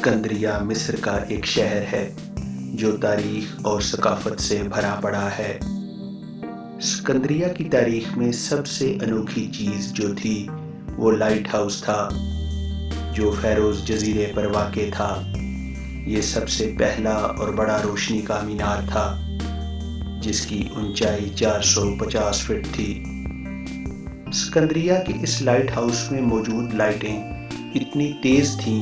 اسکندریہ مصر کا ایک شہر ہے جو تاریخ اور ثقافت سے بھرا پڑا ہے۔ اسکندریہ کی تاریخ میں سب سے انوکھی چیز جو تھی وہ لائٹ ہاؤس تھا جو فیروز جزیرے پر واقع تھا۔ یہ سب سے پہلا اور بڑا روشنی کا مینار تھا جس کی اونچائی 450 فٹ تھی۔ اسکندریہ کے اس لائٹ ہاؤس میں موجود لائٹیں اتنی تیز تھیں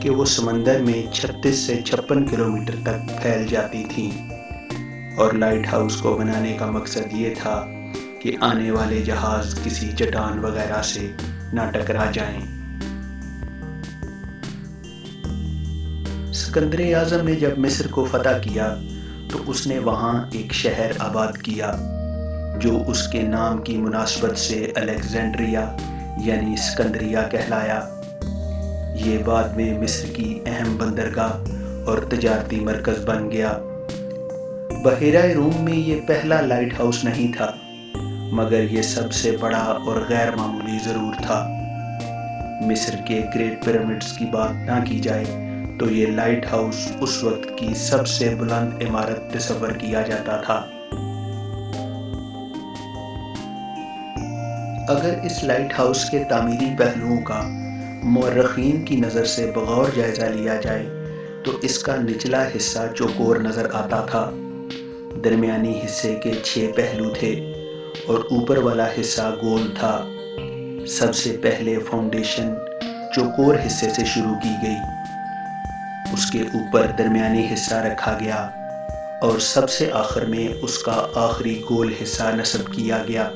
کہ وہ سمندر میں 36 سے 56 کلومیٹر تک پھیل جاتی تھیں، اور لائٹ ہاؤس کو بنانے کا مقصد یہ تھا کہ آنے والے جہاز کسی چٹان وغیرہ سے نہ ٹکرا جائیں۔ اسکندر اعظم نے جب مصر کو فتح کیا تو اس نے وہاں ایک شہر آباد کیا جو اس کے نام کی مناسبت سے الیگزینڈریا یعنی اسکندریہ کہلایا۔ یہ بعد میں مصر کی اہم بندرگاہ اور تجارتی مرکز بن گیا۔ بحیرہ روم میں یہ پہلا لائٹ ہاؤس نہیں تھا، مگر یہ سب سے بڑا اور غیر معمولی ضرور تھا۔ مصر کے گریٹ پیرامڈز کی بات نہ کی جائے تو یہ لائٹ ہاؤس اس وقت کی سب سے بلند عمارت تصور کیا جاتا تھا۔ اگر اس لائٹ ہاؤس کے تعمیری پہلوؤں کا مورخین کی نظر سے بغور جائزہ لیا جائے تو اس کا نچلا حصہ چوکور نظر آتا تھا۔ درمیانی حصے کے 6 پہلو تھے اور اوپر والا حصہ گول تھا۔ سب سے پہلے فاؤنڈیشن چوکور حصے سے شروع کی گئی، اس کے اوپر درمیانی حصہ رکھا گیا اور سب سے آخر میں اس کا آخری گول حصہ نصب کیا گیا۔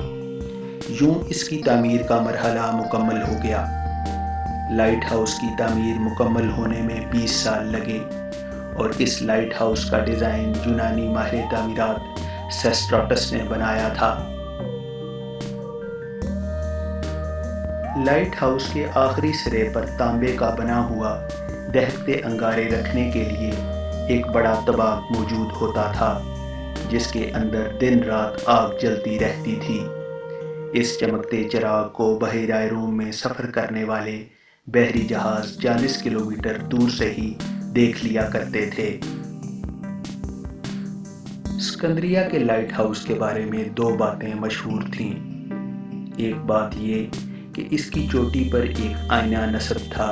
یوں اس کی تعمیر کا مرحلہ مکمل ہو گیا۔ لائٹ ہاؤس کی تعمیر مکمل ہونے میں 20 سال لگے اور اس لائٹ ہاؤس کا ڈیزائن یونانی ماہر تعمیرات سیسٹراٹس نے بنایا تھا۔ لائٹ ہاؤس کے آخری سرے پر تانبے کا بنا ہوا دہکتے انگارے رکھنے کے لیے ایک بڑا طباق موجود ہوتا تھا جس کے اندر دن رات آگ جلتی رہتی تھی۔ اس چمکتے چراغ کو بحیرہ روم میں سفر کرنے والے بحری جہاز 40 کلومیٹر دور سے ہی دیکھ لیا کرتے تھے۔ اسکندریہ کے لائٹ ہاؤس کے بارے میں 2 باتیں مشہور تھیں۔ ایک بات یہ کہ اس کی چوٹی پر ایک آئینہ نصب تھا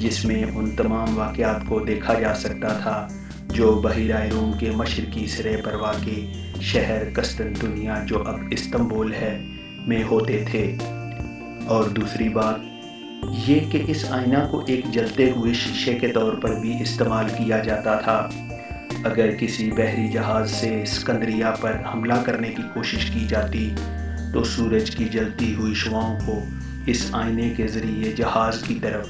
جس میں ان تمام واقعات کو دیکھا جا سکتا تھا جو بحیرہ روم کے مشرقی سرے پر واقع شہر قسطنطنیہ جو اب استنبول ہے میں ہوتے تھے۔ اور دوسری بات یہ کہ اس آئینہ کو ایک جلتے ہوئے شیشے کے طور پر بھی استعمال کیا جاتا تھا۔ اگر کسی بحری جہاز سے اسکندریہ پر حملہ کرنے کی کوشش کی جاتی تو سورج کی جلتی ہوئی شعاؤں کو اس آئینے کے ذریعے جہاز کی طرف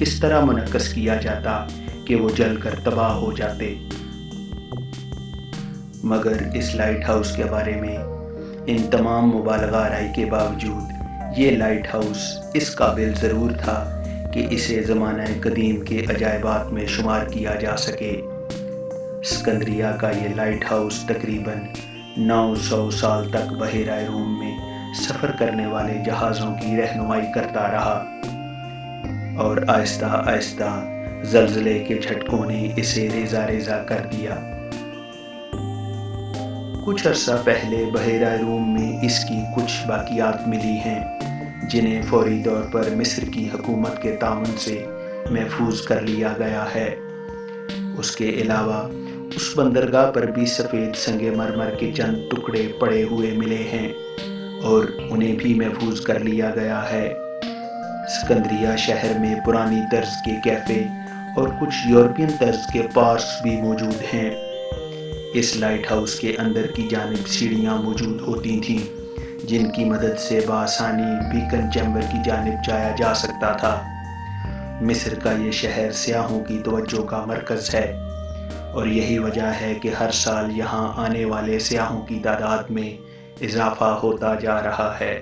اس طرح منعکس کیا جاتا کہ وہ جل کر تباہ ہو جاتے۔ مگر اس لائٹ ہاؤس کے بارے میں ان تمام مبالغہ آرائی کے باوجود یہ لائٹ ہاؤس اس قابل ضرور تھا کہ اسے زمانہ قدیم کے عجائبات میں شمار کیا جا سکے۔ اسکندریہ کا یہ لائٹ ہاؤس تقریباً 900 سال تک بحیرہ روم میں سفر کرنے والے جہازوں کی رہنمائی کرتا رہا، اور آہستہ آہستہ زلزلے کے جھٹکوں نے اسے ریزہ ریزہ کر دیا۔ کچھ عرصہ پہلے بحیرہ روم میں اس کی کچھ باقیات ملی ہیں جنہیں فوری طور پر مصر کی حکومت کے تعاون سے محفوظ کر لیا گیا ہے۔ اس کے علاوہ اس بندرگاہ پر بھی سفید سنگ مرمر کے چند ٹکڑے پڑے ہوئے ملے ہیں اور انہیں بھی محفوظ کر لیا گیا ہے۔ اسکندریہ شہر میں پرانی طرز کے کیفے اور کچھ یورپین طرز کے پارکس بھی موجود ہیں۔ اس لائٹ ہاؤس کے اندر کی جانب سیڑھیاں موجود ہوتی تھیں جن کی مدد سے بآسانی بیکن چیمبر کی جانب جایا جا سکتا تھا۔ مصر کا یہ شہر سیاحوں کی توجہ کا مرکز ہے اور یہی وجہ ہے کہ ہر سال یہاں آنے والے سیاحوں کی تعداد میں اضافہ ہوتا جا رہا ہے۔